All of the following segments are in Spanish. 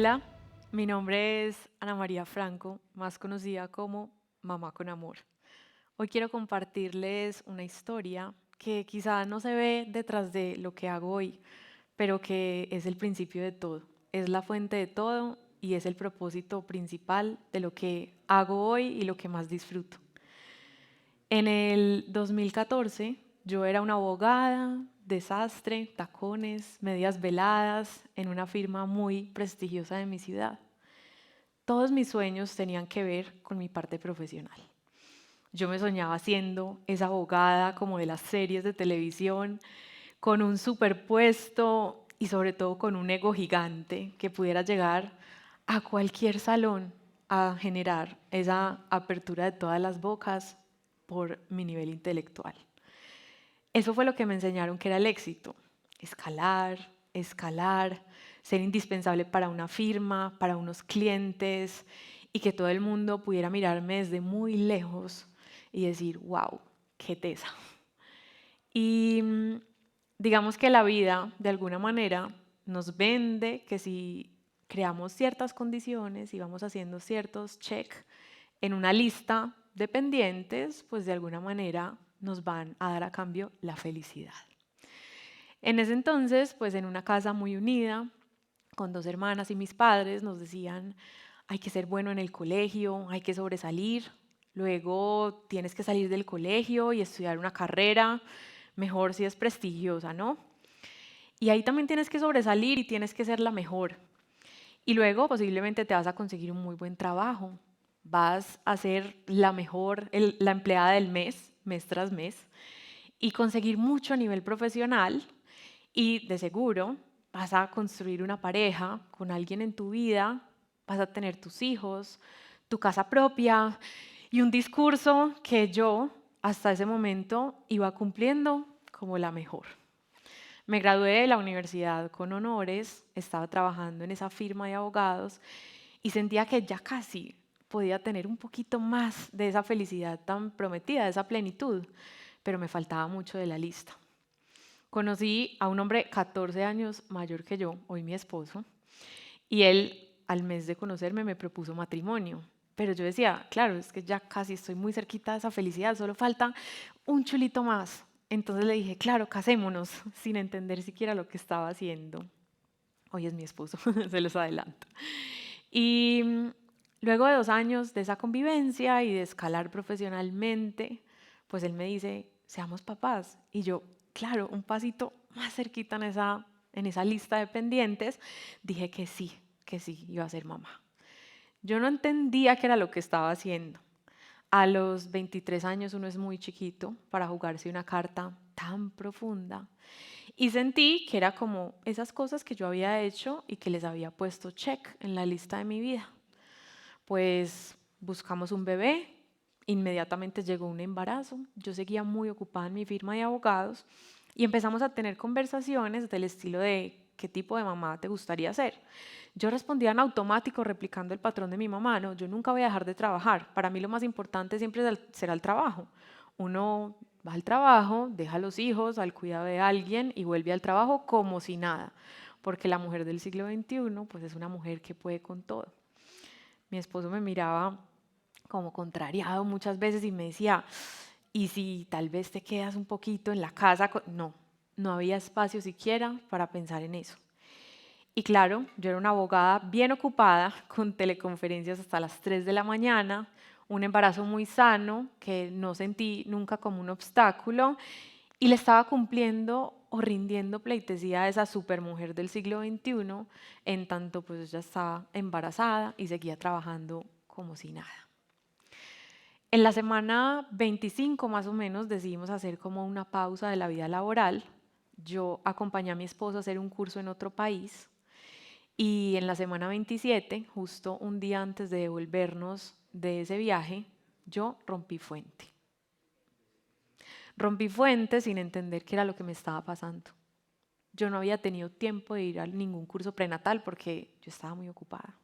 Hola, mi nombre es Ana María Franco, más conocida como Mamá con Amor. Hoy quiero compartirles una historia que quizá no se ve detrás de lo que hago hoy, pero que es el principio de todo, es la fuente de todo y es el propósito principal de lo que hago hoy y lo que más disfruto. En el 2014 yo era una abogada, desastre, tacones, medias veladas en una firma muy prestigiosa de mi ciudad. Todos mis sueños tenían que ver con mi parte profesional. Yo me soñaba siendo esa abogada como de las series de televisión, con un superpuesto y sobre todo con un ego gigante que pudiera llegar a cualquier salón a generar esa apertura de todas las bocas por mi nivel intelectual. Eso fue lo que me enseñaron que era el éxito. Escalar, escalar, ser indispensable para una firma, para unos clientes y que todo el mundo pudiera mirarme desde muy lejos y decir, wow, qué tesa. Y digamos que la vida, de alguna manera, nos vende que si creamos ciertas condiciones y vamos haciendo ciertos check en una lista de pendientes, pues de alguna manera nos van a dar a cambio la felicidad. En ese entonces, pues en una casa muy unida, con dos hermanas y mis padres, nos decían, hay que ser bueno en el colegio, hay que sobresalir, luego tienes que salir del colegio y estudiar una carrera, mejor si es prestigiosa, ¿no? Y ahí también tienes que sobresalir y tienes que ser la mejor. Y luego posiblemente te vas a conseguir un muy buen trabajo, vas a ser la mejor, la empleada del mes tras mes, y conseguir mucho a nivel profesional y de seguro vas a construir una pareja con alguien en tu vida, vas a tener tus hijos, tu casa propia y un discurso que yo hasta ese momento iba cumpliendo como la mejor. Me gradué de la universidad con honores, estaba trabajando en esa firma de abogados y sentía que ya casi podía tener un poquito más de esa felicidad tan prometida, de esa plenitud, pero me faltaba mucho de la lista. Conocí a un hombre 14 años mayor que yo, hoy mi esposo, y él al mes de conocerme me propuso matrimonio. Pero yo decía, claro, es que ya casi estoy muy cerquita de esa felicidad, solo falta un chulito más. Entonces le dije, claro, casémonos, sin entender siquiera lo que estaba haciendo. Hoy es mi esposo, se los adelanto. Y luego de 2 años de esa convivencia y de escalar profesionalmente, pues él me dice, seamos papás. Y yo, claro, un pasito más cerquita en esa lista de pendientes, dije que sí, iba a ser mamá. Yo no entendía qué era lo que estaba haciendo. A los 23 años uno es muy chiquito para jugarse una carta tan profunda. Y sentí que era como esas cosas que yo había hecho y que les había puesto check en la lista de mi vida. Pues buscamos un bebé, inmediatamente llegó un embarazo, yo seguía muy ocupada en mi firma de abogados y empezamos a tener conversaciones del estilo de qué tipo de mamá te gustaría ser. Yo respondía en automático replicando el patrón de mi mamá, no, yo nunca voy a dejar de trabajar, para mí lo más importante siempre será el trabajo. Uno va al trabajo, deja a los hijos al cuidado de alguien y vuelve al trabajo como si nada, porque la mujer del siglo XXI pues es una mujer que puede con todo. Mi esposo me miraba como contrariado muchas veces y me decía, ¿y si tal vez te quedas un poquito en la casa? No, no había espacio siquiera para pensar en eso. Y claro, yo era una abogada bien ocupada con teleconferencias hasta las 3 de la mañana, un embarazo muy sano que no sentí nunca como un obstáculo y le estaba cumpliendo o rindiendo pleitesía a esa supermujer del siglo XXI, en tanto pues ella estaba embarazada y seguía trabajando como si nada. En la semana 25 más o menos decidimos hacer como una pausa de la vida laboral. Yo acompañé a mi esposo a hacer un curso en otro país y en la semana 27, justo un día antes de devolvernos de ese viaje, yo rompí fuente. Rompí fuente sin entender qué era lo que me estaba pasando. Yo no había tenido tiempo de ir a ningún curso prenatal porque yo estaba muy ocupada.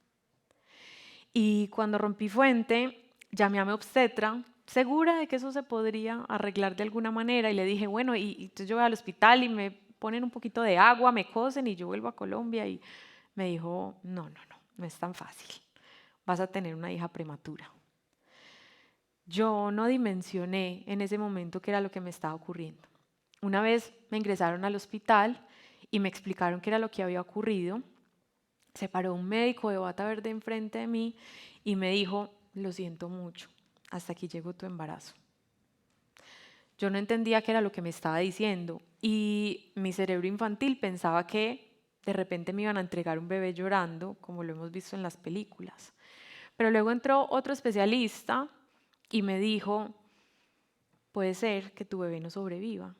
Y cuando rompí fuente, llamé a mi obstetra, segura de que eso se podría arreglar de alguna manera, y le dije, bueno, y entonces yo voy al hospital y me ponen un poquito de agua, me cosen y yo vuelvo a Colombia. Y me dijo, no, no, no, no es tan fácil, vas a tener una hija prematura. Yo no dimensioné en ese momento qué era lo que me estaba ocurriendo. Una vez me ingresaron al hospital y me explicaron qué era lo que había ocurrido. Se paró un médico de bata verde enfrente de mí y me dijo, lo siento mucho, hasta aquí llegó tu embarazo. Yo no entendía qué era lo que me estaba diciendo y mi cerebro infantil pensaba que de repente me iban a entregar un bebé llorando, como lo hemos visto en las películas. Pero luego entró otro especialista y me dijo, puede ser que tu bebé no sobreviva.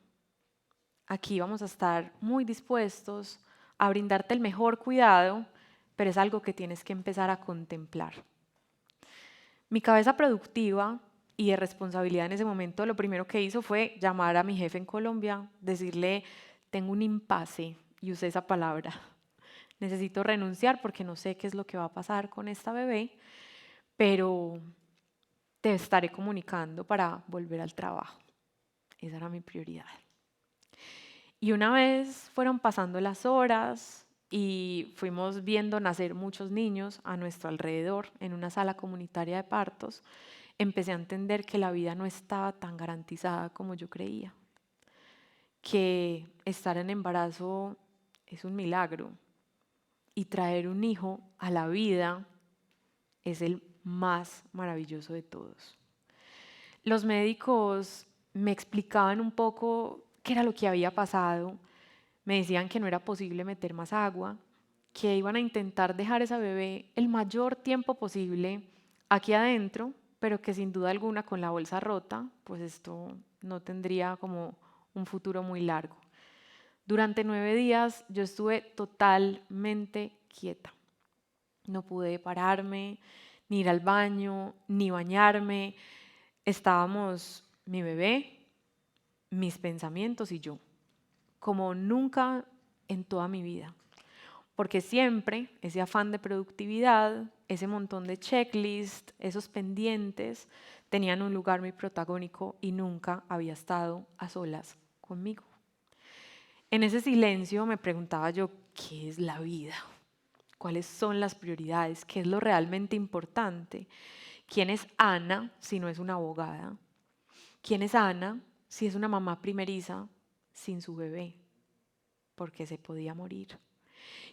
Aquí vamos a estar muy dispuestos a brindarte el mejor cuidado, pero es algo que tienes que empezar a contemplar. Mi cabeza productiva y de responsabilidad en ese momento, lo primero que hizo fue llamar a mi jefe en Colombia, decirle, tengo un impasse, y usé esa palabra. Necesito renunciar porque no sé qué es lo que va a pasar con esta bebé, pero te estaré comunicando para volver al trabajo. Esa era mi prioridad. Y una vez fueron pasando las horas y fuimos viendo nacer muchos niños a nuestro alrededor en una sala comunitaria de partos, empecé a entender que la vida no estaba tan garantizada como yo creía, que estar en embarazo es un milagro y traer un hijo a la vida es el más maravilloso de todos. Los médicos me explicaban un poco qué era lo que había pasado. Me decían que no era posible meter más agua, que iban a intentar dejar esa bebé el mayor tiempo posible aquí adentro, pero que sin duda alguna con la bolsa rota, pues esto no tendría como un futuro muy largo. Durante 9 días yo estuve totalmente quieta. No pude pararme, ni ir al baño, ni bañarme. Estábamos mi bebé, mis pensamientos y yo, como nunca en toda mi vida. Porque siempre ese afán de productividad, ese montón de checklists, esos pendientes, tenían un lugar muy protagónico y nunca había estado a solas conmigo. En ese silencio me preguntaba yo, ¿qué es la vida? ¿Cuáles son las prioridades? ¿Qué es lo realmente importante? ¿Quién es Ana si no es una abogada? ¿Quién es Ana si es una mamá primeriza sin su bebé? Porque se podía morir.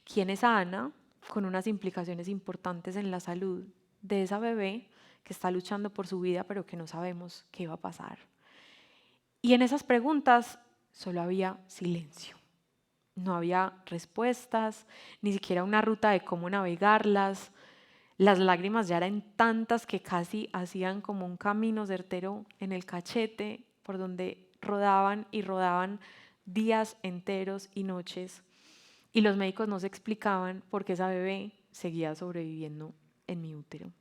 ¿Quién es Ana con unas implicaciones importantes en la salud de esa bebé que está luchando por su vida pero que no sabemos qué va a pasar? Y en esas preguntas solo había silencio. No había respuestas, ni siquiera una ruta de cómo navegarlas. Las lágrimas ya eran tantas que casi hacían como un camino certero en el cachete por donde rodaban y rodaban días enteros y noches. Y los médicos no se explicaban por qué esa bebé seguía sobreviviendo en mi útero.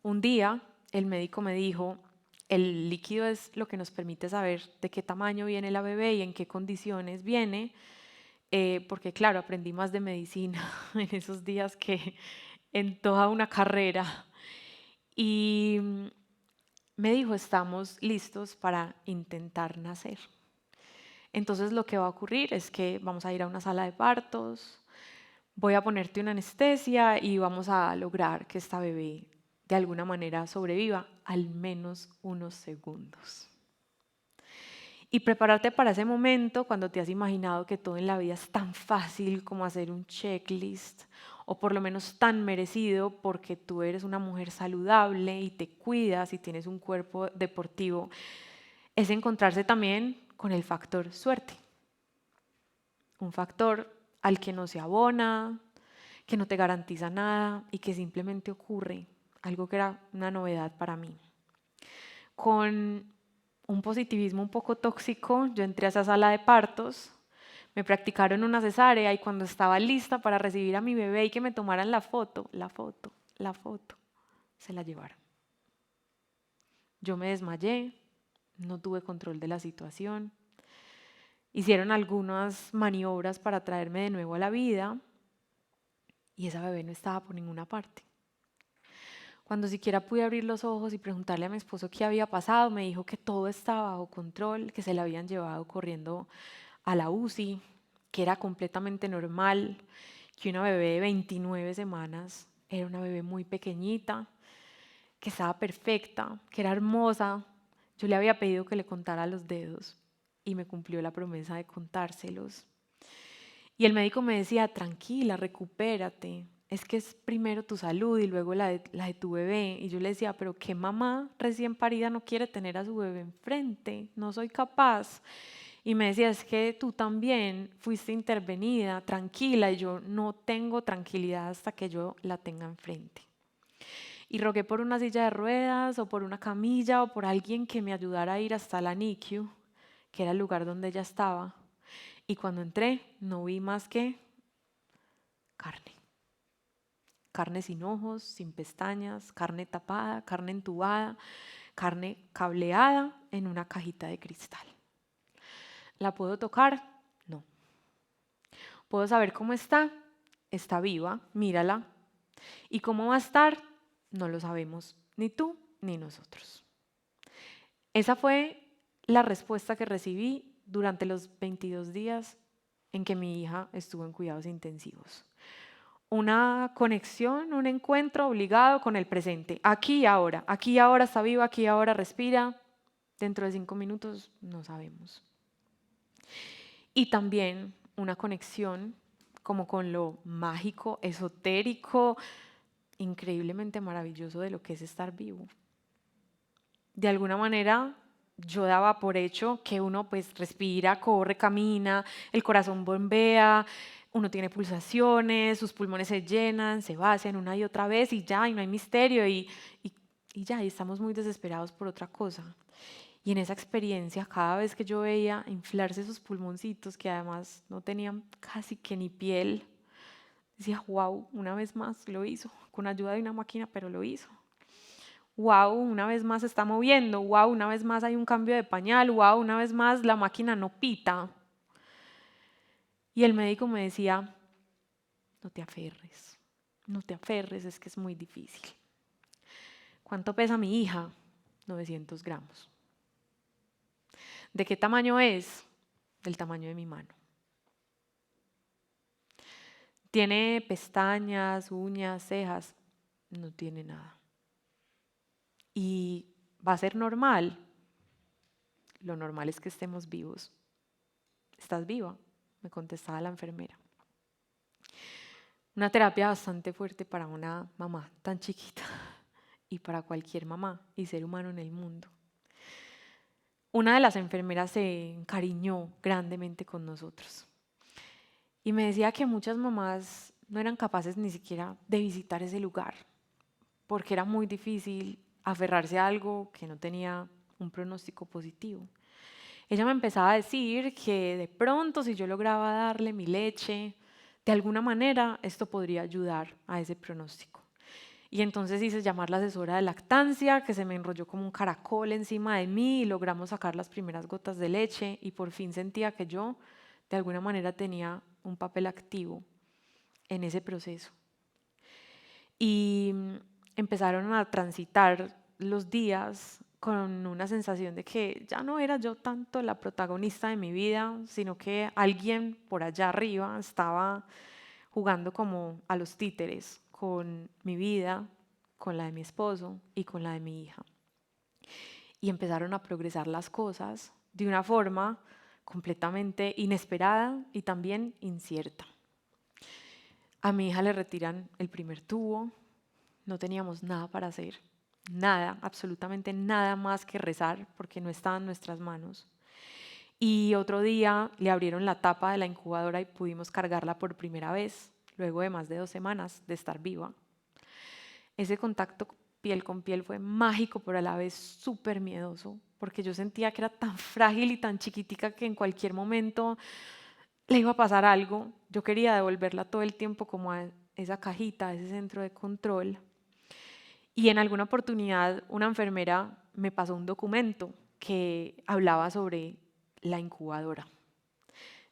Un día el médico me dijo, el líquido es lo que nos permite saber de qué tamaño viene la bebé y en qué condiciones viene, porque claro, aprendí más de medicina en esos días que en toda una carrera. Y me dijo, estamos listos para intentar nacer. Entonces lo que va a ocurrir es que vamos a ir a una sala de partos, voy a ponerte una anestesia y vamos a lograr que esta bebé de alguna manera sobreviva al menos unos segundos. Y prepararte para ese momento cuando te has imaginado que todo en la vida es tan fácil como hacer un checklist, o por lo menos tan merecido porque tú eres una mujer saludable y te cuidas y tienes un cuerpo deportivo, es encontrarse también con el factor suerte. Un factor al que no se abona, que no te garantiza nada y que simplemente ocurre, algo que era una novedad para mí. Con un positivismo un poco tóxico, yo entré a esa sala de partos, me practicaron una cesárea y cuando estaba lista para recibir a mi bebé y que me tomaran la foto, se la llevaron. Yo me desmayé, no tuve control de la situación, hicieron algunas maniobras para traerme de nuevo a la vida y esa bebé no estaba por ninguna parte. Cuando siquiera pude abrir los ojos y preguntarle a mi esposo qué había pasado, me dijo que todo estaba bajo control, que se la habían llevado corriendo a la UCI, que era completamente normal, que una bebé de 29 semanas era una bebé muy pequeñita, que estaba perfecta, que era hermosa. Yo le había pedido que le contara los dedos y me cumplió la promesa de contárselos. Y el médico me decía, tranquila, recupérate, es que es primero tu salud y luego la de tu bebé. Y yo le decía, pero ¿qué mamá recién parida no quiere tener a su bebé enfrente? No soy capaz. Y me decía, es que tú también fuiste intervenida, tranquila, y yo no tengo tranquilidad hasta que yo la tenga enfrente. Y rogué por una silla de ruedas o por una camilla o por alguien que me ayudara a ir hasta la NICU, que era el lugar donde ella estaba. Y cuando entré no vi más que carne. Carne sin ojos, sin pestañas, carne tapada, carne entubada, carne cableada en una cajita de cristal. ¿La puedo tocar? No. ¿Puedo saber cómo está? Está viva, mírala. ¿Y cómo va a estar? No lo sabemos, ni tú ni nosotros. Esa fue la respuesta que recibí durante los 22 días en que mi hija estuvo en cuidados intensivos. Una conexión, un encuentro obligado con el presente. Aquí y ahora está viva, aquí y ahora respira. Dentro de 5 minutos no sabemos. Y también una conexión como con lo mágico, esotérico, increíblemente maravilloso de lo que es estar vivo. De alguna manera yo daba por hecho que uno pues respira, corre, camina, el corazón bombea, uno tiene pulsaciones, sus pulmones se llenan, se vacían una y otra vez y ya, y no hay misterio y ya, y estamos muy desesperados por otra cosa. Y en esa experiencia, cada vez que yo veía inflarse esos pulmoncitos, que además no tenían casi que ni piel, decía, wow, una vez más lo hizo, con ayuda de una máquina, pero lo hizo. Wow, una vez más se está moviendo, wow, una vez más hay un cambio de pañal, wow, una vez más la máquina no pita. Y el médico me decía, no te aferres, no te aferres, es que es muy difícil. ¿Cuánto pesa mi hija? 900 gramos. ¿De qué tamaño es? Del tamaño de mi mano. ¿Tiene pestañas, uñas, cejas? No tiene nada. ¿Y va a ser normal? Lo normal es que estemos vivos. ¿Estás viva?, me contestaba la enfermera. Una terapia bastante fuerte para una mamá tan chiquita y para cualquier mamá y ser humano en el mundo. Una de las enfermeras se encariñó grandemente con nosotros y me decía que muchas mamás no eran capaces ni siquiera de visitar ese lugar porque era muy difícil aferrarse a algo que no tenía un pronóstico positivo. Ella me empezaba a decir que de pronto si yo lograba darle mi leche, de alguna manera esto podría ayudar a ese pronóstico. Y entonces hice llamar a la asesora de lactancia, que se me enrolló como un caracol encima de mí y logramos sacar las primeras gotas de leche y por fin sentía que yo de alguna manera tenía un papel activo en ese proceso. Y empezaron a transitar los días con una sensación de que ya no era yo tanto la protagonista de mi vida, sino que alguien por allá arriba estaba jugando como a los títeres con mi vida, con la de mi esposo y con la de mi hija. Y empezaron a progresar las cosas de una forma completamente inesperada y también incierta. A mi hija le retiran el primer tubo, no teníamos nada para hacer, nada, absolutamente nada más que rezar porque no estaba en nuestras manos. Y otro día le abrieron la tapa de la incubadora y pudimos cargarla por primera vez, luego de más de 2 semanas de estar viva. Ese contacto piel con piel fue mágico, pero a la vez súper miedoso, porque yo sentía que era tan frágil y tan chiquitica que en cualquier momento le iba a pasar algo. Yo quería devolverla todo el tiempo como a esa cajita, a ese centro de control. Y en alguna oportunidad una enfermera me pasó un documento que hablaba sobre la incubadora.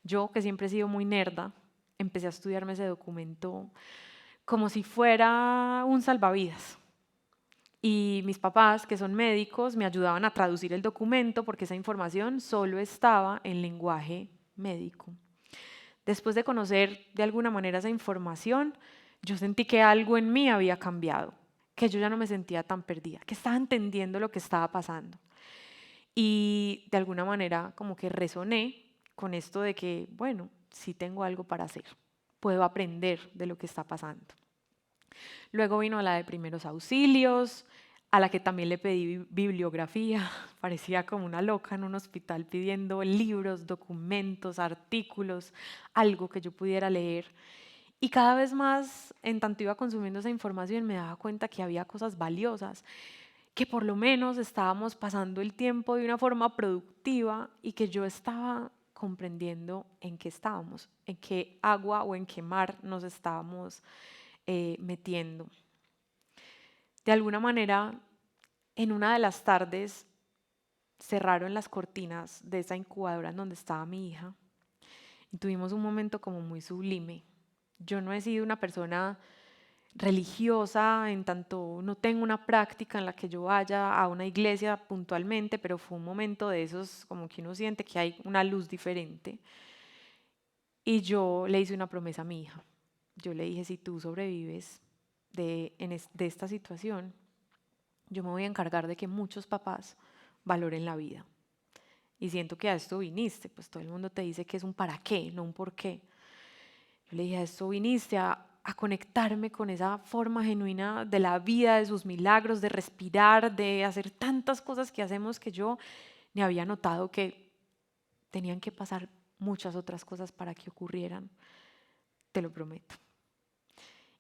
Yo, que siempre he sido muy nerda, empecé a estudiarme ese documento como si fuera un salvavidas. Y mis papás, que son médicos, me ayudaban a traducir el documento porque esa información solo estaba en lenguaje médico. Después de conocer de alguna manera esa información, yo sentí que algo en mí había cambiado, que yo ya no me sentía tan perdida, que estaba entendiendo lo que estaba pasando. Y de alguna manera como que resoné con esto de que, bueno, sí tengo algo para hacer, puedo aprender de lo que está pasando. Luego vino la de primeros auxilios, a la que también le pedí bibliografía. Parecía como una loca en un hospital pidiendo libros, documentos, artículos, algo que yo pudiera leer. Y cada vez más, en tanto iba consumiendo esa información, me daba cuenta que había cosas valiosas, que por lo menos estábamos pasando el tiempo de una forma productiva y que yo estaba comprendiendo en qué estábamos, en qué agua o en qué mar nos estábamos metiendo. De alguna manera, en una de las tardes cerraron las cortinas de esa incubadora en donde estaba mi hija y tuvimos un momento como muy sublime. Yo no he sido una persona religiosa, en tanto no tengo una práctica en la que yo vaya a una iglesia puntualmente, pero fue un momento de esos como que uno siente que hay una luz diferente. Y yo le hice una promesa a mi hija. Yo le dije, si tú sobrevives de esta situación, yo me voy a encargar de que muchos papás valoren la vida. Y siento que a esto viniste, pues todo el mundo te dice que es un para qué, no un por qué. Yo le dije, a esto viniste a conectarme con esa forma genuina de la vida, de sus milagros, de respirar, de hacer tantas cosas que hacemos que yo ni había notado que tenían que pasar muchas otras cosas para que ocurrieran, te lo prometo.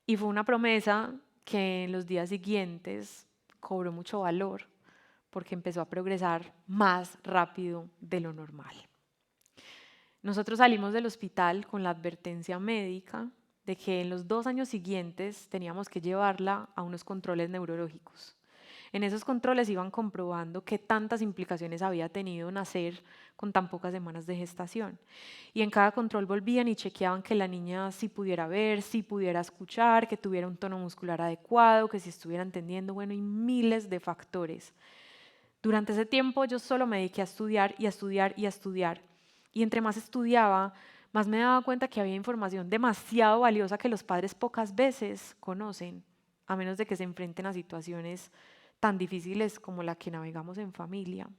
Y fue una promesa que en los días siguientes cobró mucho valor porque empezó a progresar más rápido de lo normal. Nosotros salimos del hospital con la advertencia médica de que en los 2 años siguientes teníamos que llevarla a unos controles neurológicos. En esos controles iban comprobando qué tantas implicaciones había tenido nacer con tan pocas semanas de gestación. Y en cada control volvían y chequeaban que la niña sí pudiera ver, sí pudiera escuchar, que tuviera un tono muscular adecuado, que sí estuviera entendiendo, bueno, y miles de factores. Durante ese tiempo yo solo me dediqué a estudiar y a estudiar y a estudiar. Y entre más estudiaba, más me daba cuenta que había información demasiado valiosa que los padres pocas veces conocen, a menos de que se enfrenten a situaciones tan difíciles como la que navegamos en familia.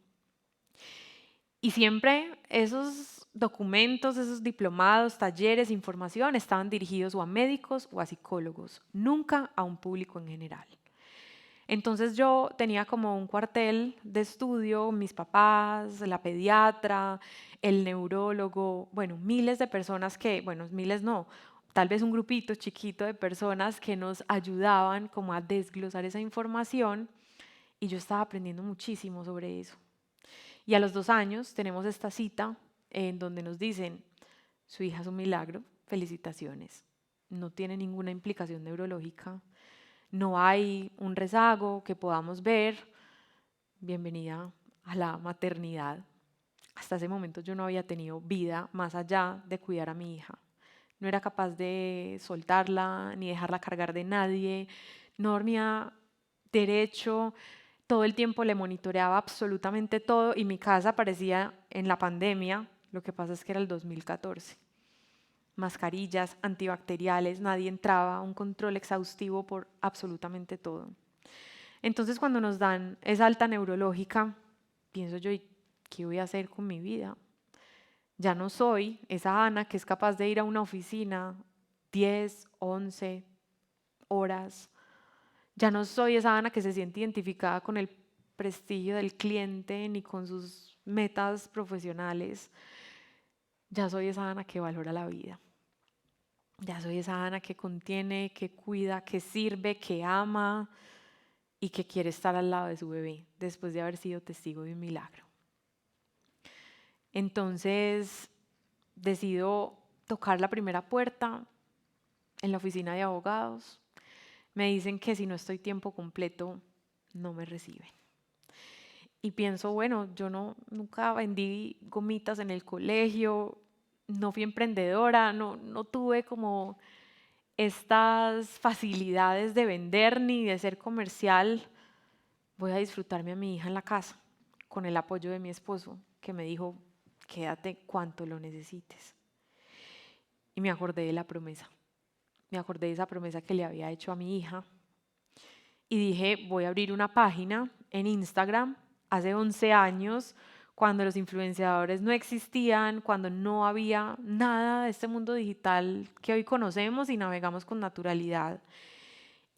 Y siempre esos documentos, esos diplomados, talleres, información estaban dirigidos o a médicos o a psicólogos, nunca a un público en general. Entonces yo tenía como un cuartel de estudio, mis papás, la pediatra, el neurólogo, bueno, miles de personas que, bueno, miles no, tal vez un grupito chiquito de personas que nos ayudaban como a desglosar esa información y yo estaba aprendiendo muchísimo sobre eso. Y a los 2 años tenemos esta cita en donde nos dicen, su hija es un milagro, felicitaciones, no tiene ninguna implicación neurológica, no hay un rezago que podamos ver, bienvenida a la maternidad. Hasta ese momento yo no había tenido vida más allá de cuidar a mi hija. No era capaz de soltarla ni dejarla cargar de nadie, no dormía derecho, todo el tiempo le monitoreaba absolutamente todo y mi casa parecía en la pandemia, lo que pasa es que era el 2014. Mascarillas, antibacteriales, nadie entraba, un control exhaustivo por absolutamente todo. Entonces cuando nos dan esa alta neurológica, pienso yo, ¿y qué voy a hacer con mi vida? Ya no soy esa Ana que es capaz de ir a una oficina 10, 11 horas. Ya no soy esa Ana que se siente identificada con el prestigio del cliente ni con sus metas profesionales. Ya soy esa Ana que valora la vida. Ya soy esa Ana que contiene, que cuida, que sirve, que ama y que quiere estar al lado de su bebé después de haber sido testigo de un milagro. Entonces decido tocar la primera puerta en la oficina de abogados. Me dicen que si no estoy tiempo completo, no me reciben. Y pienso, bueno, yo nunca vendí gomitas en el colegio, no fui emprendedora, no tuve como estas facilidades de vender ni de ser comercial. Voy a disfrutarme a mi hija en la casa, con el apoyo de mi esposo, que me dijo, quédate cuanto lo necesites. y me acordé de la promesa. Me acordé de esa promesa que le había hecho a mi hija y dije, voy a abrir una página en Instagram hace 11 años, cuando los influenciadores no existían, cuando no había nada de este mundo digital que hoy conocemos y navegamos con naturalidad.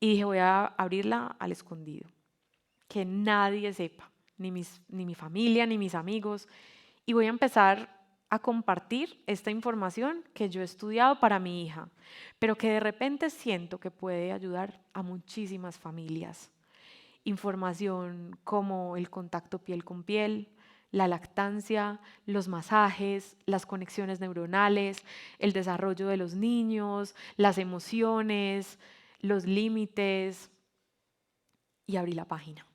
Y dije, voy a abrirla al escondido, que nadie sepa, ni mi familia, ni mis amigos. Y voy a empezar a compartir esta información que yo he estudiado para mi hija, pero que de repente siento que puede ayudar a muchísimas familias. Información como el contacto piel con piel, la lactancia, los masajes, las conexiones neuronales, el desarrollo de los niños, las emociones, los límites. Y abrí la página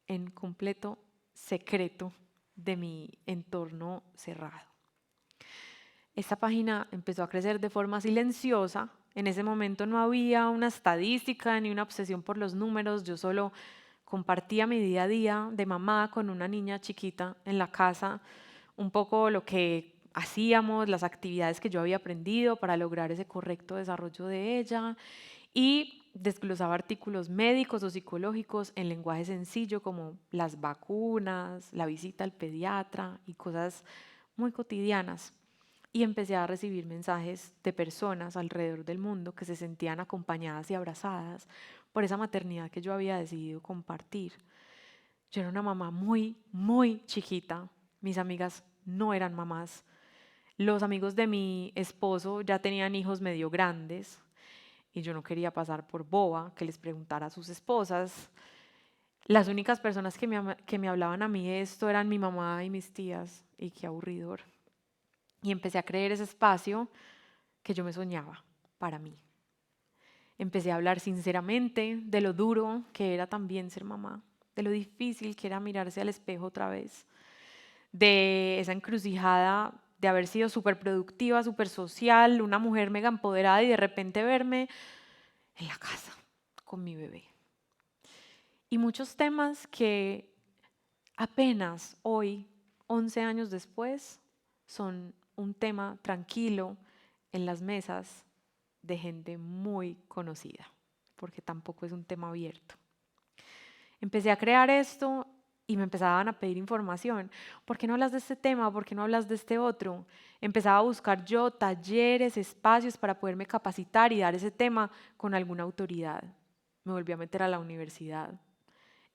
en completo secreto de mi entorno cerrado. Esta página empezó a crecer de forma silenciosa. En ese momento no había una estadística ni una obsesión por los números. Yo solo compartía mi día a día de mamá con una niña chiquita en la casa, un poco lo que hacíamos, las actividades que yo había aprendido para lograr ese correcto desarrollo de ella, y desglosaba artículos médicos o psicológicos en lenguaje sencillo como las vacunas, la visita al pediatra y cosas muy cotidianas. Y empecé a recibir mensajes de personas alrededor del mundo que se sentían acompañadas y abrazadas por esa maternidad que yo había decidido compartir. Yo era una mamá muy, muy chiquita. Mis amigas no eran mamás. Los amigos de mi esposo ya tenían hijos medio grandes y yo no quería pasar por boba que les preguntara a sus esposas. Las únicas personas que me hablaban a mí de esto eran mi mamá y mis tías, y qué aburridor. Y empecé a creer ese espacio que yo me soñaba para mí. Empecé a hablar sinceramente de lo duro que era también ser mamá, de lo difícil que era mirarse al espejo otra vez, de esa encrucijada de haber sido súper productiva, súper social, una mujer mega empoderada y de repente verme en la casa con mi bebé. Y muchos temas que apenas hoy, 11 años después, son un tema tranquilo en las mesas de gente muy conocida, porque tampoco es un tema abierto. Empecé a crear esto y me empezaban a pedir información. ¿Por qué no hablas de este tema? ¿Por qué no hablas de este otro? Empezaba a buscar yo talleres, espacios para poderme capacitar y dar ese tema con alguna autoridad. Me volví a meter a la universidad.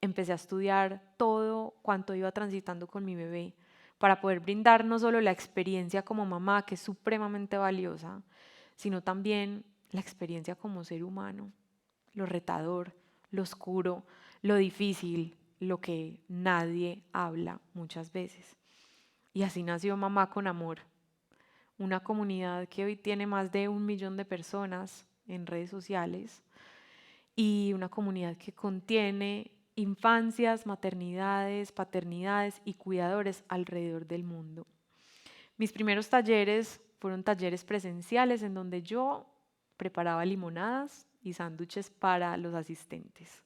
Empecé a estudiar todo cuanto iba transitando con mi bebé para poder brindar no solo la experiencia como mamá, que es supremamente valiosa, sino también la experiencia como ser humano, lo retador, lo oscuro, lo difícil, lo que nadie habla muchas veces. Y así nació Mamá con Amor, una comunidad que hoy tiene más de 1 millón de personas en redes sociales y una comunidad que contiene infancias, maternidades, paternidades y cuidadores alrededor del mundo. Mis primeros talleres fueron talleres presenciales en donde yo preparaba limonadas y sándwiches para los asistentes.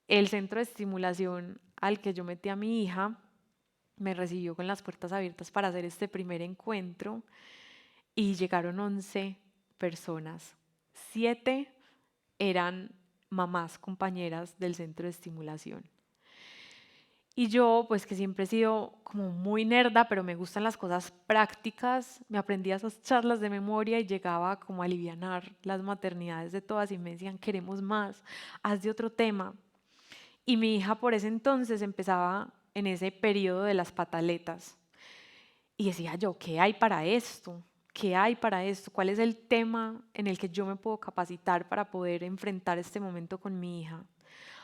El centro de estimulación al que yo metí a mi hija me recibió con las puertas abiertas para hacer este primer encuentro y llegaron 11 personas. 7 eran mamás compañeras del centro de estimulación. Y yo, pues que siempre he sido como muy nerda, pero me gustan las cosas prácticas, me aprendí esas charlas de memoria y llegaba como a alivianar las maternidades de todas y me decían, queremos más, haz de otro tema. Y mi hija por ese entonces empezaba en ese periodo de las pataletas. Y decía yo, ¿qué hay para esto? ¿Qué hay para esto? ¿Cuál es el tema en el que yo me puedo capacitar para poder enfrentar este momento con mi hija?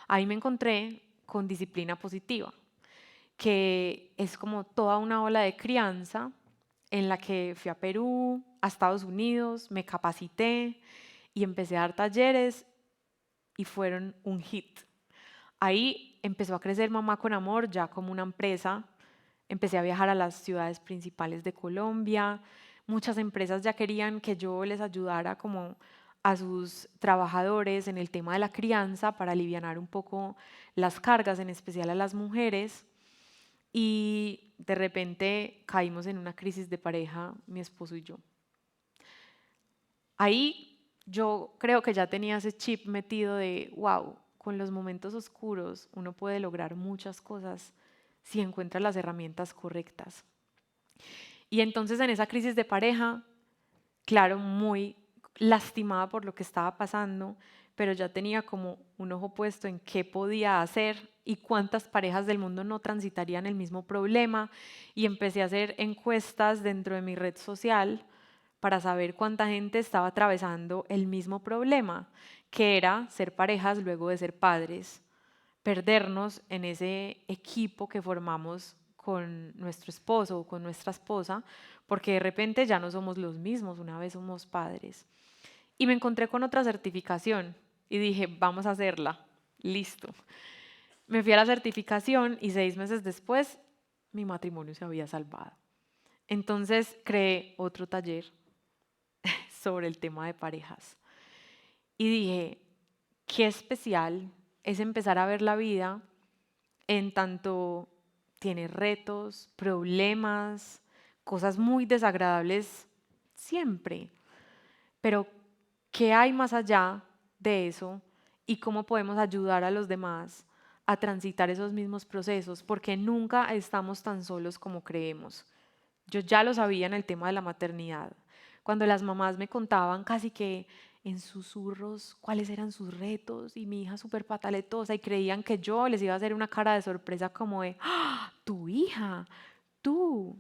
Ahí me encontré con disciplina positiva, que es como toda una ola de crianza en la que fui a Perú, a Estados Unidos, me capacité y empecé a dar talleres y fueron un hit. Ahí empezó a crecer Mamá con Amor ya como una empresa. Empecé a viajar a las ciudades principales de Colombia. Muchas empresas ya querían que yo les ayudara como a sus trabajadores en el tema de la crianza para alivianar un poco las cargas, en especial a las mujeres. Y de repente caímos en una crisis de pareja, mi esposo y yo. Ahí yo creo que ya tenía ese chip metido de, wow, con los momentos oscuros uno puede lograr muchas cosas si encuentra las herramientas correctas. Y entonces en esa crisis de pareja, claro, muy lastimada por lo que estaba pasando, pero ya tenía como un ojo puesto en qué podía hacer y cuántas parejas del mundo no transitarían el mismo problema. Y empecé a hacer encuestas dentro de mi red social para saber cuánta gente estaba atravesando el mismo problema, que era ser parejas luego de ser padres, perdernos en ese equipo que formamos con nuestro esposo o con nuestra esposa, porque de repente ya no somos los mismos una vez somos padres. Y me encontré con otra certificación y dije, vamos a hacerla, listo. Me fui a la certificación y 6 meses después mi matrimonio se había salvado. Entonces creé otro taller sobre el tema de parejas. Y dije, qué especial es empezar a ver la vida en tanto tiene retos, problemas, cosas muy desagradables siempre. Pero, ¿qué hay más allá de eso y cómo podemos ayudar a los demás a transitar esos mismos procesos? Porque nunca estamos tan solos como creemos. Yo ya lo sabía en el tema de la maternidad. Cuando las mamás me contaban casi que en susurros cuáles eran sus retos y mi hija súper pataletosa y creían que yo les iba a hacer una cara de sorpresa como de, ¡ah! Tu hija, tú.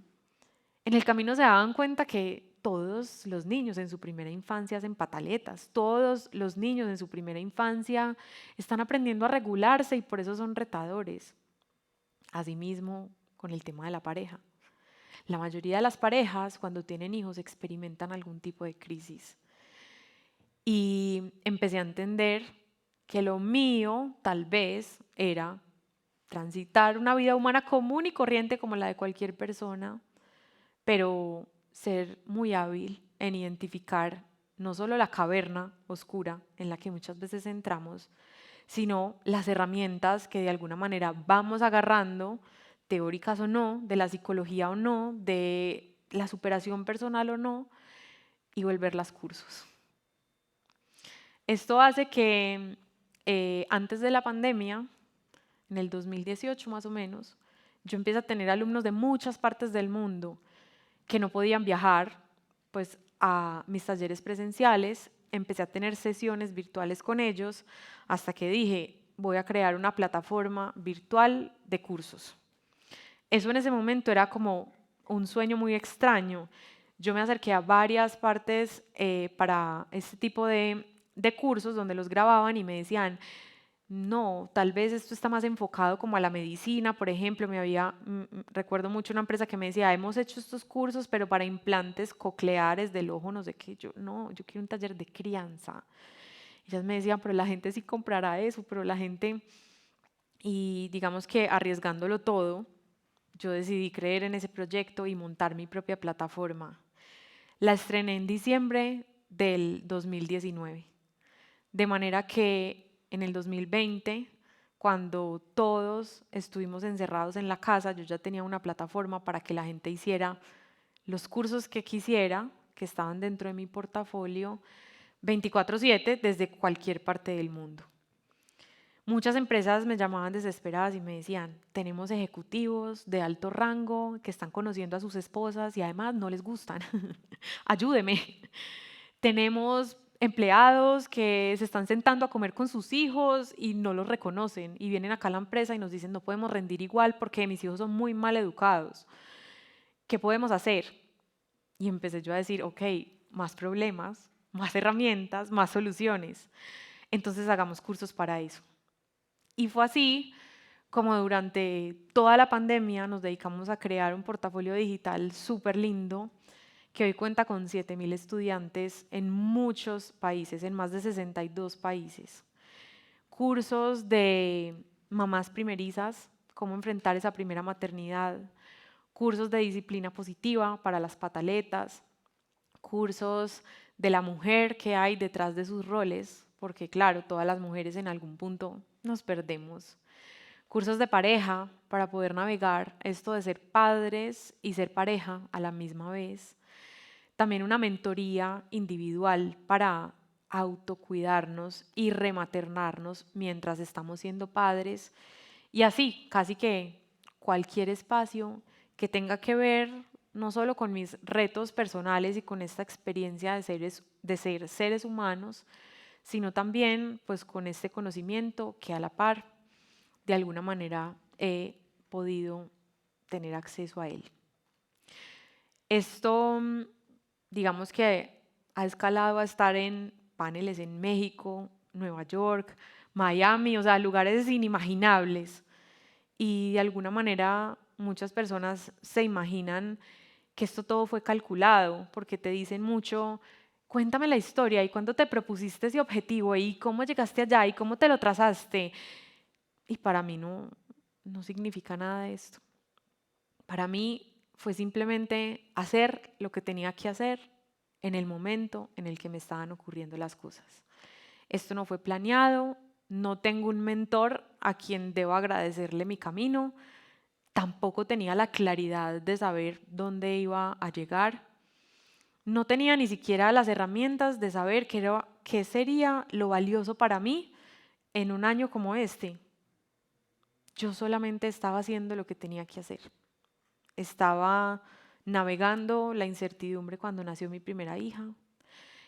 En el camino se daban cuenta que todos los niños en su primera infancia hacen pataletas, todos los niños en su primera infancia están aprendiendo a regularse y por eso son retadores. Asimismo, con el tema de la pareja. La mayoría de las parejas, cuando tienen hijos, experimentan algún tipo de crisis. Y empecé a entender que lo mío, tal vez, era transitar una vida humana común y corriente como la de cualquier persona, pero ser muy hábil en identificar no solo la caverna oscura en la que muchas veces entramos, sino las herramientas que de alguna manera vamos agarrando, teóricas o no, de la psicología o no, de la superación personal o no, y volverlas cursos. Esto hace que antes de la pandemia, en el 2018 más o menos, yo empiezo a tener alumnos de muchas partes del mundo que no podían viajar pues, a mis talleres presenciales. Empecé a tener sesiones virtuales con ellos hasta que dije, voy a crear una plataforma virtual de cursos. Eso en ese momento era como un sueño muy extraño. Yo me acerqué a varias partes para este tipo de cursos donde los grababan y me decían, no, tal vez esto está más enfocado como a la medicina, por ejemplo, recuerdo mucho una empresa que me decía, hemos hecho estos cursos, pero para implantes cocleares del ojo, no sé qué, yo no, yo quiero un taller de crianza. Ellas me decían, pero la gente sí comprará eso, pero la gente, y digamos que arriesgándolo todo, yo decidí creer en ese proyecto y montar mi propia plataforma. La estrené en diciembre del 2019, de manera que en el 2020, cuando todos estuvimos encerrados en la casa, yo ya tenía una plataforma para que la gente hiciera los cursos que quisiera, que estaban dentro de mi portafolio, 24/7 desde cualquier parte del mundo. Muchas empresas me llamaban desesperadas y me decían, tenemos ejecutivos de alto rango que están conociendo a sus esposas y además no les gustan. Ayúdeme. Tenemos empleados que se están sentando a comer con sus hijos y no los reconocen y vienen acá a la empresa y nos dicen, no podemos rendir igual porque mis hijos son muy mal educados. ¿Qué podemos hacer? Y empecé yo a decir, ok, más problemas, más herramientas, más soluciones. Entonces hagamos cursos para eso. Y fue así como durante toda la pandemia nos dedicamos a crear un portafolio digital súper lindo que hoy cuenta con 7.000 estudiantes en muchos países, en más de 62 países. Cursos de mamás primerizas, cómo enfrentar esa primera maternidad, cursos de disciplina positiva para las pataletas, cursos de la mujer que hay detrás de sus roles, porque claro, todas las mujeres en algún punto nos perdemos. Cursos de pareja para poder navegar esto de ser padres y ser pareja a la misma vez. también una mentoría individual para autocuidarnos y rematernarnos mientras estamos siendo padres y así, casi que cualquier espacio que tenga que ver no solo con mis retos personales y con esta experiencia de ser seres humanos, sino también pues con este conocimiento que a la par de alguna manera he podido tener acceso a él. Esto, digamos que ha escalado a estar en paneles en México, Nueva York, Miami, o sea, lugares inimaginables. Y de alguna manera muchas personas se imaginan que esto todo fue calculado, porque te dicen mucho, cuéntame la historia y cuándo te propusiste ese objetivo y cómo llegaste allá y cómo te lo trazaste. Y para mí no significa nada de esto. Para mí fue simplemente hacer lo que tenía que hacer en el momento en el que me estaban ocurriendo las cosas. Esto no fue planeado, no tengo un mentor a quien debo agradecerle mi camino, tampoco tenía la claridad de saber dónde iba a llegar, no tenía ni siquiera las herramientas de saber qué sería lo valioso para mí en un año como este. Yo solamente estaba haciendo lo que tenía que hacer. Estaba navegando la incertidumbre cuando nació mi primera hija.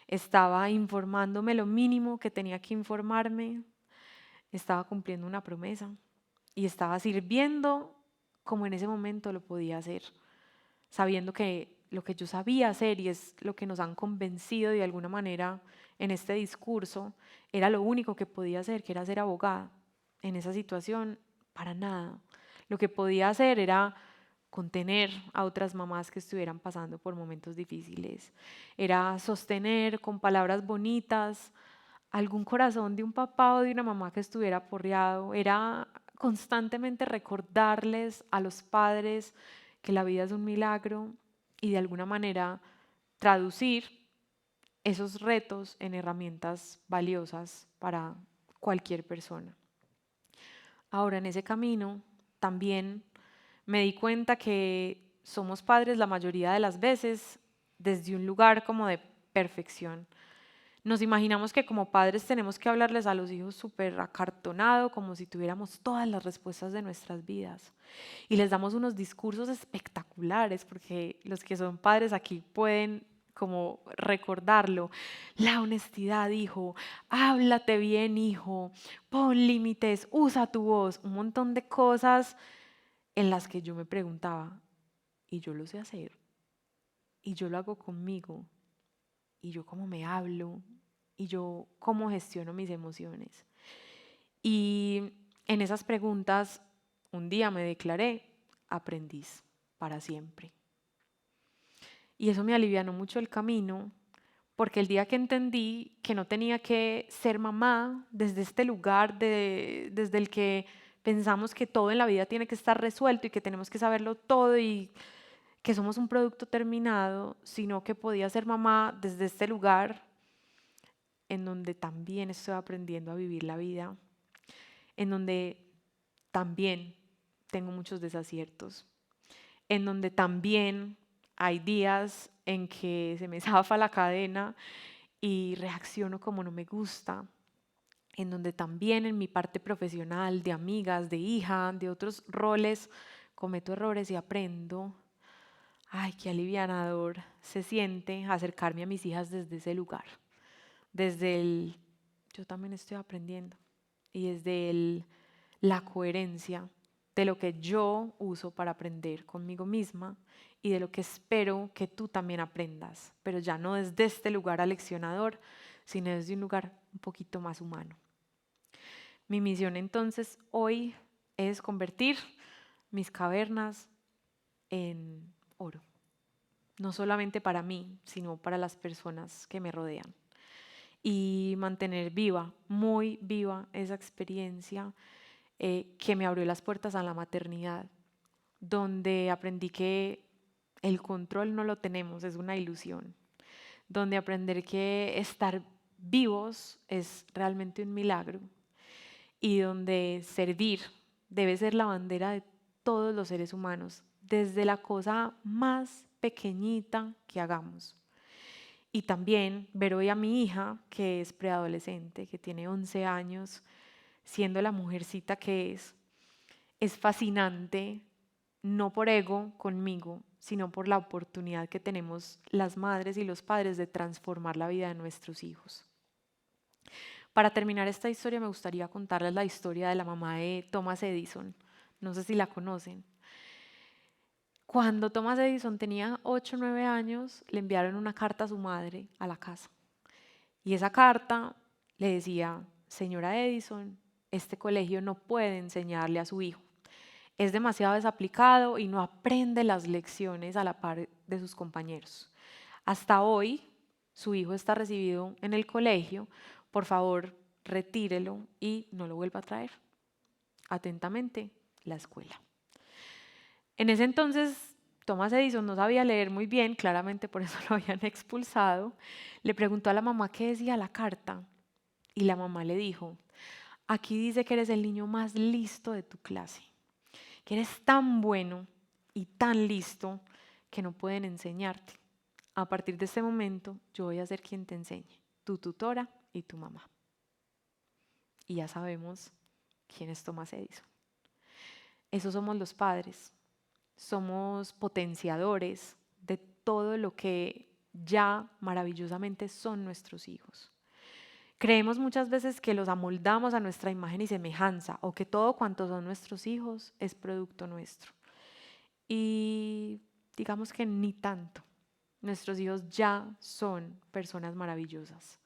Estaba informándome lo mínimo que tenía que informarme. Estaba cumpliendo una promesa y estaba sirviendo como en ese momento lo podía hacer, sabiendo que lo que yo sabía hacer y es lo que nos han convencido de alguna manera en este discurso, era lo único que podía hacer, que era ser abogada. En esa situación, para nada. Lo que podía hacer era contener a otras mamás que estuvieran pasando por momentos difíciles. Era sostener con palabras bonitas algún corazón de un papá o de una mamá que estuviera aporreado. Era constantemente recordarles a los padres que la vida es un milagro y de alguna manera traducir esos retos en herramientas valiosas para cualquier persona. Ahora, en ese camino también me di cuenta que somos padres la mayoría de las veces desde un lugar como de perfección. Nos imaginamos que como padres tenemos que hablarles a los hijos súper acartonado, como si tuviéramos todas las respuestas de nuestras vidas. Y les damos unos discursos espectaculares, porque los que son padres aquí pueden como recordarlo. La honestidad, hijo, háblate bien, hijo, pon límites, usa tu voz, un montón de cosas en las que yo me preguntaba, y yo lo sé hacer, y yo lo hago conmigo, y yo cómo me hablo, y yo cómo gestiono mis emociones. Y en esas preguntas un día me declaré aprendiz para siempre. Y eso me alivianó mucho el camino, porque el día que entendí que no tenía que ser mamá desde este lugar desde el que pensamos que todo en la vida tiene que estar resuelto y que tenemos que saberlo todo y que somos un producto terminado, sino que podía ser mamá desde este lugar en donde también estoy aprendiendo a vivir la vida, en donde también tengo muchos desaciertos, en donde también hay días en que se me zafa la cadena y reacciono como no me gusta, en donde también en mi parte profesional, de amigas, de hija, de otros roles, cometo errores y aprendo. Ay, qué alivianador se siente acercarme a mis hijas desde ese lugar, desde el yo también estoy aprendiendo y desde la coherencia de lo que yo uso para aprender conmigo misma y de lo que espero que tú también aprendas, pero ya no desde este lugar aleccionador, sino desde un lugar un poquito más humano. Mi misión entonces hoy es convertir mis cavernas en oro, no solamente para mí, sino para las personas que me rodean. Y mantener viva, muy viva esa experiencia que me abrió las puertas a la maternidad, donde aprendí que el control no lo tenemos, es una ilusión, donde aprender que estar vivos es realmente un milagro y donde servir debe ser la bandera de todos los seres humanos, desde la cosa más pequeñita que hagamos. Y también ver hoy a mi hija, que es preadolescente, que tiene 11 años, siendo la mujercita que es fascinante, no por ego conmigo, sino por la oportunidad que tenemos las madres y los padres de transformar la vida de nuestros hijos. Para terminar esta historia me gustaría contarles la historia de la mamá de Thomas Edison. No sé si la conocen. Cuando Thomas Edison tenía 8 o 9 años, le enviaron una carta a su madre a la casa. Y esa carta le decía: señora Edison, este colegio no puede enseñarle a su hijo. Es demasiado desaplicado y no aprende las lecciones a la par de sus compañeros. Hasta hoy, su hijo está recibido en el colegio. Por favor, retírelo y no lo vuelva a traer. Atentamente, la escuela. En ese entonces, Thomas Edison no sabía leer muy bien, claramente por eso lo habían expulsado. Le preguntó a la mamá qué decía la carta y la mamá le dijo: aquí dice que eres el niño más listo de tu clase, que eres tan bueno y tan listo que no pueden enseñarte. A partir de este momento, yo voy a ser quien te enseñe, tu tutora y tu mamá. Y ya sabemos quién es Thomas Edison. Esos somos los padres. Somos potenciadores de todo lo que ya maravillosamente son nuestros hijos. Creemos muchas veces que los amoldamos a nuestra imagen y semejanza, o que todo cuanto son nuestros hijos es producto nuestro. Y digamos que ni tanto. Nuestros hijos ya son personas maravillosas.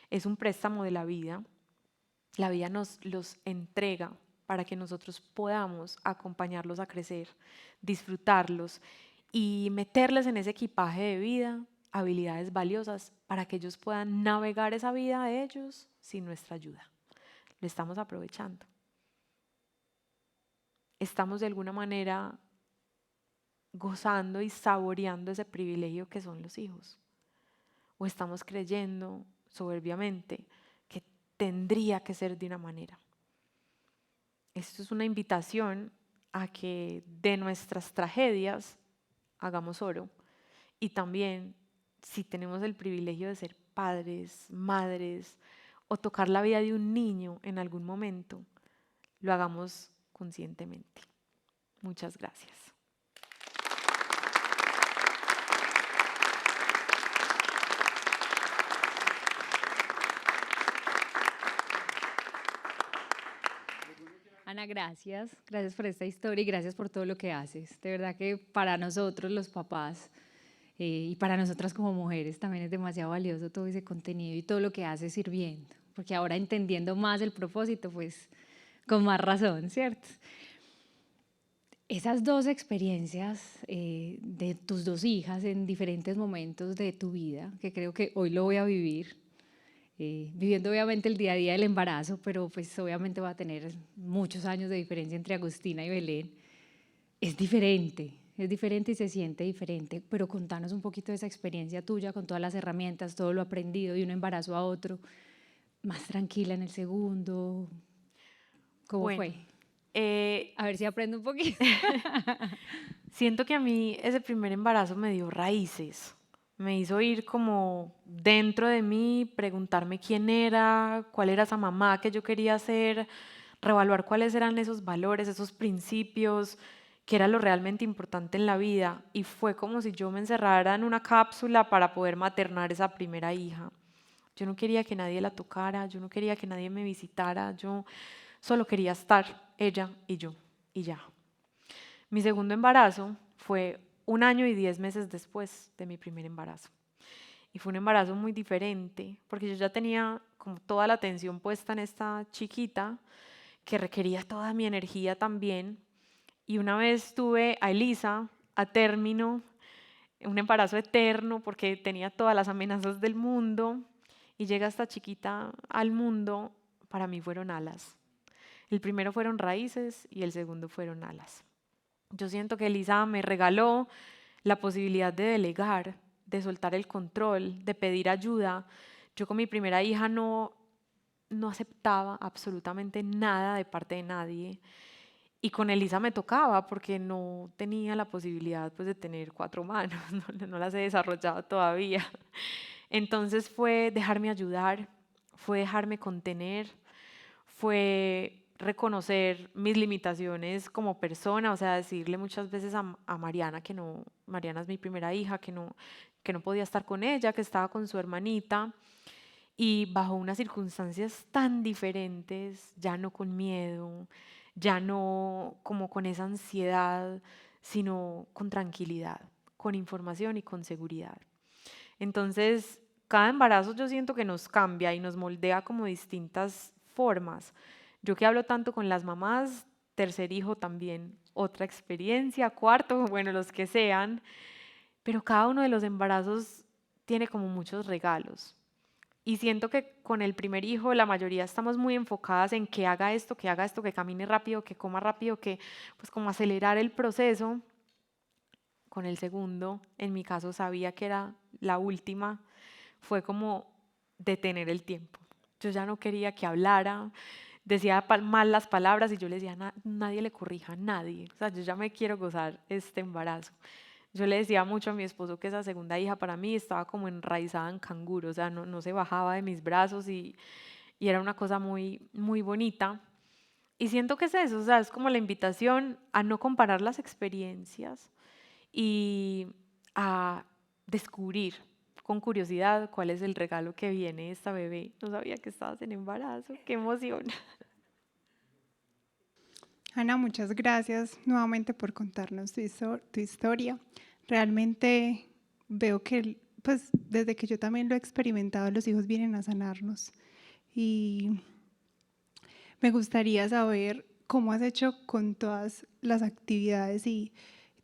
Es un préstamo de la vida. La vida nos los entrega para que nosotros podamos acompañarlos a crecer, disfrutarlos y meterles en ese equipaje de vida habilidades valiosas para que ellos puedan navegar esa vida de ellos sin nuestra ayuda. Lo estamos aprovechando. Estamos de alguna manera gozando y saboreando ese privilegio que son los hijos. O estamos creyendo soberbiamente que tendría que ser de una manera. Esto es una invitación a que de nuestras tragedias hagamos oro. Y también, si tenemos el privilegio de ser padres, madres, o tocar la vida de un niño en algún momento, lo hagamos conscientemente. Muchas gracias. Ana, gracias. Gracias por esta historia y gracias por todo lo que haces. De verdad que para nosotros los papás y para nosotras como mujeres también es demasiado valioso todo ese contenido y todo lo que haces sirviendo. Porque ahora entendiendo más el propósito, pues con más razón, ¿cierto? Esas dos experiencias de tus dos hijas en diferentes momentos de tu vida, que creo que hoy lo voy a vivir, viviendo obviamente el día a día del embarazo, pero pues obviamente va a tener muchos años de diferencia entre Agustina y Belén. Es diferente y se siente diferente, pero contanos un poquito de esa experiencia tuya con todas las herramientas, todo lo aprendido de un embarazo a otro, más tranquila en el segundo. ¿Cómo Bueno, fue? A ver si aprendo un poquito. siento que a mí ese primer embarazo me dio raíces. Me hizo ir como dentro de mí, preguntarme quién era, cuál era esa mamá que yo quería ser, reevaluar cuáles eran esos valores, esos principios, qué era lo realmente importante en la vida. Y fue como si yo me encerrara en una cápsula para poder maternar esa primera hija. Yo no quería que nadie la tocara, yo no quería que nadie me visitara, yo solo quería estar ella y yo, y ya. Mi segundo embarazo fue 1 año y 10 meses después de mi primer embarazo. Y fue un embarazo muy diferente, porque yo ya tenía como toda la atención puesta en esta chiquita, que requería toda mi energía también. Y una vez tuve a Elisa a término, un embarazo eterno, porque tenía todas las amenazas del mundo, y llega esta chiquita al mundo, para mí fueron alas. El primero fueron raíces y el segundo fueron alas. Yo siento que Elisa me regaló la posibilidad de delegar, de soltar el control, de pedir ayuda. Yo con mi primera hija no aceptaba absolutamente nada de parte de nadie. Y con Elisa me tocaba porque no tenía la posibilidad pues, de tener 4 manos, no las he desarrollado todavía. Entonces fue dejarme ayudar, fue dejarme contener, fue reconocer mis limitaciones como persona, o sea, decirle muchas veces a Mariana que no, Mariana es mi primera hija, que no podía estar con ella, que estaba con su hermanita y bajo unas circunstancias tan diferentes, ya no con miedo, ya no como con esa ansiedad, sino con tranquilidad, con información y con seguridad. Entonces, cada embarazo yo siento que nos cambia y nos moldea como distintas formas. Yo que hablo tanto con las mamás, tercer hijo también, otra experiencia, cuarto, bueno, los que sean, pero cada uno de los embarazos tiene como muchos regalos. Y siento que con el primer hijo la mayoría estamos muy enfocadas en que haga esto, que camine rápido, que coma rápido, que pues como acelerar el proceso. Con el segundo, en mi caso sabía que era la última, fue como detener el tiempo. Yo ya no quería que hablara, decía mal las palabras y yo le decía, nadie le corrija, a nadie. O sea, yo ya me quiero gozar este embarazo. Yo le decía mucho a mi esposo que esa segunda hija para mí estaba como enraizada en canguro, o sea, no se bajaba de mis brazos y era una cosa muy, muy bonita. Y siento que es eso, o sea, es como la invitación a no comparar las experiencias y a descubrir con curiosidad cuál es el regalo que viene esta bebé. No sabía que estabas en embarazo, qué emoción. Ana, muchas gracias nuevamente por contarnos tu historia. Realmente veo que, pues, desde que yo también lo he experimentado, los hijos vienen a sanarnos. Y me gustaría saber cómo has hecho con todas las actividades y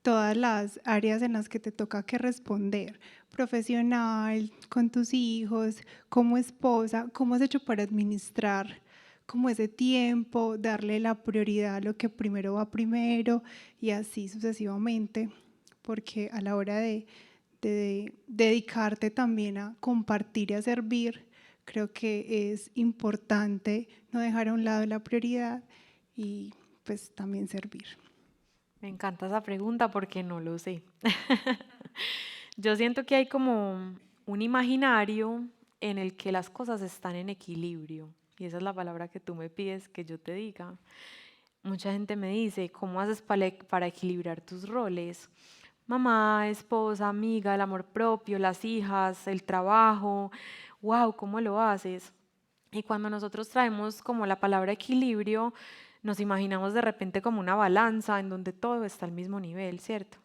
todas las áreas en las que te toca que responder, profesional, con tus hijos, como esposa, cómo has hecho para administrar como ese tiempo, darle la prioridad a lo que primero va primero y así sucesivamente, porque a la hora de dedicarte también a compartir y a servir, creo que es importante no dejar a un lado la prioridad y pues también servir. Me encanta esa pregunta porque no lo sé. Yo siento que hay como un imaginario en el que las cosas están en equilibrio. Y esa es la palabra que tú me pides que yo te diga. Mucha gente me dice, ¿cómo haces para equilibrar tus roles? Mamá, esposa, amiga, el amor propio, las hijas, el trabajo. Wow, ¿cómo lo haces? Y cuando nosotros traemos como la palabra equilibrio, nos imaginamos de repente como una balanza en donde todo está al mismo nivel, ¿cierto?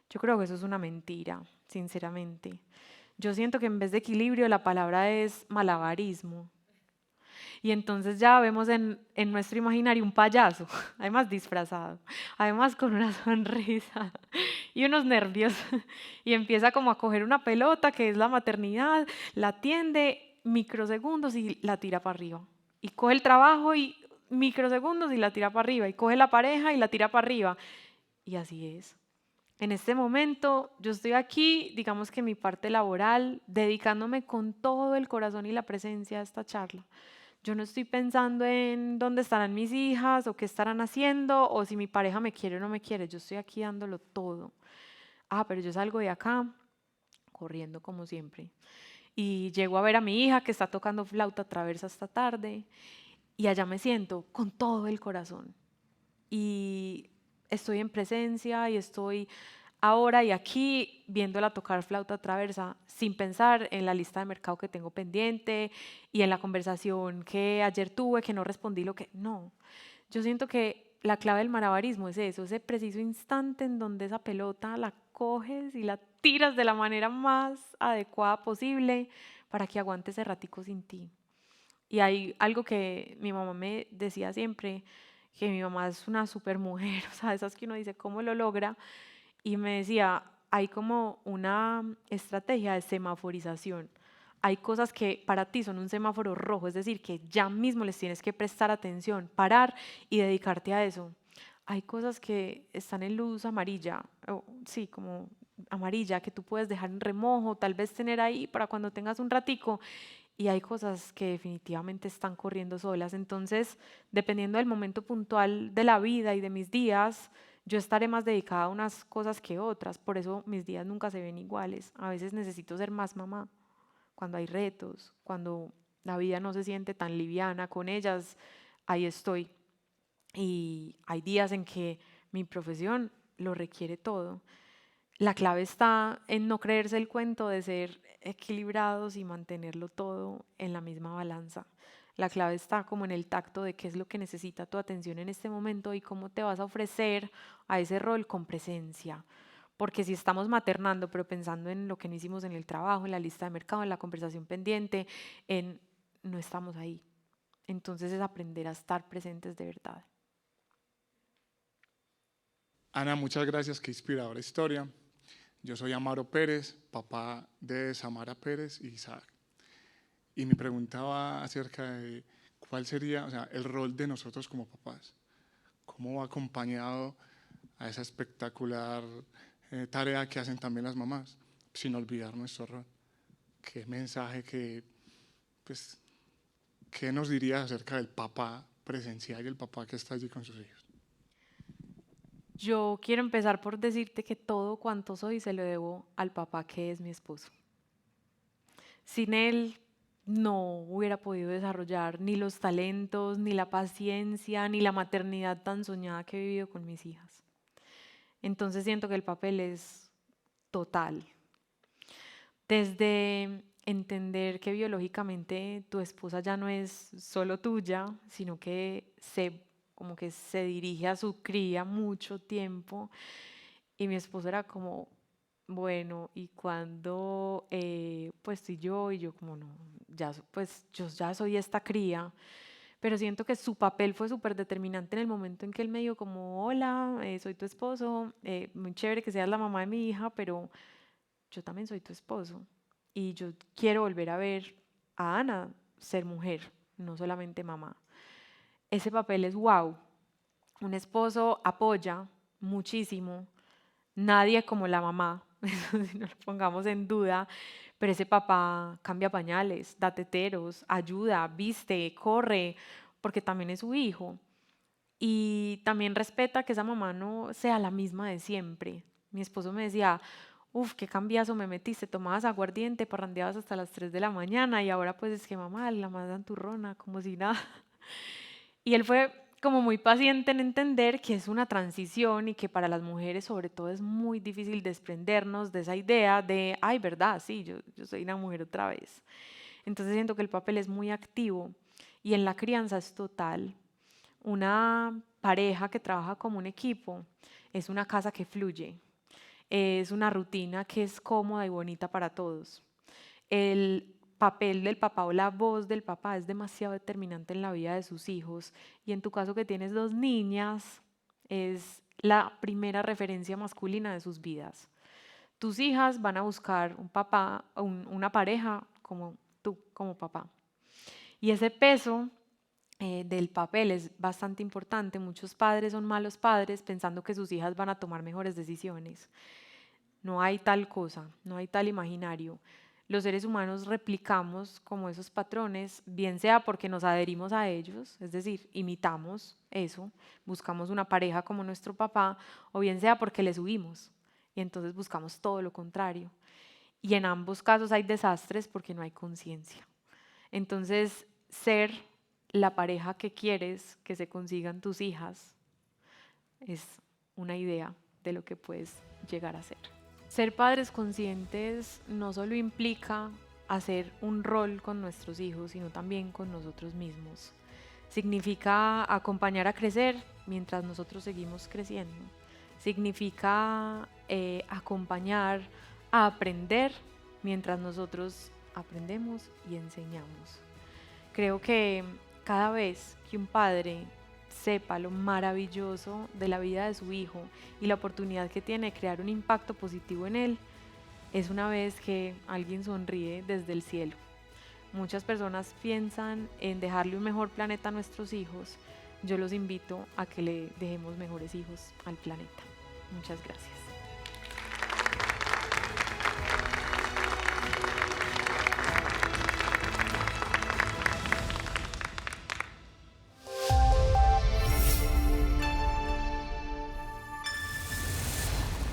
Yo creo que eso es una mentira, sinceramente. Yo siento que en vez de equilibrio la palabra es malabarismo. Y entonces ya vemos en nuestro imaginario un payaso, además disfrazado, además con una sonrisa y unos nervios. Y empieza como a coger una pelota que es la maternidad, la tiende microsegundos y la tira para arriba. Y coge el trabajo y microsegundos y la tira para arriba. Y coge la pareja y la tira para arriba. Y así es. En este momento yo estoy aquí, digamos que en mi parte laboral, dedicándome con todo el corazón y la presencia a esta charla. Yo no estoy pensando en dónde estarán mis hijas o qué estarán haciendo o si mi pareja me quiere o no me quiere. Yo estoy aquí dándolo todo. Ah, pero yo salgo de acá corriendo como siempre. Y llego a ver a mi hija que está tocando flauta traversa esta tarde y allá me siento con todo el corazón. Y estoy en presencia y estoy ahora y aquí viéndola tocar flauta traversa sin pensar en la lista de mercado que tengo pendiente y en la conversación que ayer tuve que no respondí lo que... No, yo siento que la clave del malabarismo es eso, ese preciso instante en donde esa pelota la coges y la tiras de la manera más adecuada posible para que aguante ese ratico sin ti. Y hay algo que mi mamá me decía siempre, que mi mamá es una super mujer, o sea, esas que uno dice, ¿cómo lo logra? Y me decía, hay como una estrategia de semaforización. Hay cosas que para ti son un semáforo rojo, es decir, que ya mismo les tienes que prestar atención, parar y dedicarte a eso. Hay cosas que están en luz amarilla, o sí, como amarilla, que tú puedes dejar en remojo, tal vez tener ahí para cuando tengas un ratico, y hay cosas que definitivamente están corriendo solas. Entonces, dependiendo del momento puntual de la vida y de mis días, yo estaré más dedicada a unas cosas que otras. Por eso mis días nunca se ven iguales. A veces necesito ser más mamá. cuando hay retos, cuando la vida no se siente tan liviana con ellas, ahí estoy. Y hay días en que mi profesión lo requiere todo. La clave está en no creerse el cuento de ser equilibrados y mantenerlo todo en la misma balanza. La clave está como en el tacto de qué es lo que necesita tu atención en este momento y cómo te vas a ofrecer a ese rol con presencia. Porque si estamos maternando, pero pensando en lo que no hicimos en el trabajo, en la lista de mercado, en la conversación pendiente, no estamos ahí. Entonces es aprender a estar presentes de verdad. Ana, muchas gracias, qué inspiradora historia. Yo soy Amaro Pérez, papá de Samara Pérez y Isaac. Y mi pregunta va acerca de cuál sería, o sea, el rol de nosotros como papás. ¿Cómo va acompañado a esa espectacular tarea que hacen también las mamás, sin olvidar nuestro rol? ¿Qué mensaje, pues, qué nos dirías acerca del papá presencial y el papá que está allí con sus hijos? Yo quiero empezar por decirte que todo cuanto soy se lo debo al papá que es mi esposo. Sin él no hubiera podido desarrollar ni los talentos, ni la paciencia, ni la maternidad tan soñada que he vivido con mis hijas. Entonces siento que el papel es total. Desde entender que biológicamente tu esposa ya no es solo tuya, sino que como que se dirige a su cría mucho tiempo. Y mi esposo era como, bueno, ¿y cuando pues estoy yo? Y yo como, no, pues yo ya soy esta cría. Pero siento que su papel fue súper determinante en el momento en que él me dijo como, hola, soy tu esposo, muy chévere que seas la mamá de mi hija, pero yo también soy tu esposo. Y yo quiero volver a ver a Ana ser mujer, no solamente mamá. Ese papel es wow. Un esposo apoya muchísimo. Nadie como la mamá, eso si no lo pongamos en duda, pero ese papá cambia pañales, da teteros, ayuda, viste, corre, porque también es su hijo. Y también respeta que esa mamá no sea la misma de siempre. Mi esposo me decía, uf, qué cambiazo me metiste, tomabas aguardiente, parrandeabas hasta las 3 de la mañana y ahora pues es que mamá, la más santurrona, como si nada. Y él fue como muy paciente en entender que es una transición y que para las mujeres sobre todo es muy difícil desprendernos de esa idea de, ay, verdad, sí, yo soy una mujer otra vez. Entonces siento que el papel es muy activo y en la crianza es total. Una pareja que trabaja como un equipo es una casa que fluye, es una rutina que es cómoda y bonita para todos. El papel del papá o la voz del papá es demasiado determinante en la vida de sus hijos y en tu caso que tienes 2 niñas es la primera referencia masculina de sus vidas. Tus hijas van a buscar un papá, una pareja como tú, como papá. Y ese peso del papel es bastante importante. Muchos padres son malos padres pensando que sus hijas van a tomar mejores decisiones. No hay tal cosa, no hay tal imaginario. Los seres humanos replicamos como esos patrones, bien sea porque nos adherimos a ellos, es decir, imitamos eso, buscamos una pareja como nuestro papá, o bien sea porque les huimos y entonces buscamos todo lo contrario. Y en ambos casos hay desastres porque no hay conciencia. Entonces, ser la pareja que quieres que se consigan tus hijas es una idea de lo que puedes llegar a ser. Ser padres conscientes no solo implica hacer un rol con nuestros hijos, sino también con nosotros mismos. Significa acompañar a crecer mientras nosotros seguimos creciendo. Significa acompañar a aprender mientras nosotros aprendemos y enseñamos. Creo que cada vez que un padre sepa lo maravilloso de la vida de su hijo y la oportunidad que tiene de crear un impacto positivo en él, es una vez que alguien sonríe desde el cielo. Muchas personas piensan en dejarle un mejor planeta a nuestros hijos. Yo los invito a que le dejemos mejores hijos al planeta. Muchas gracias.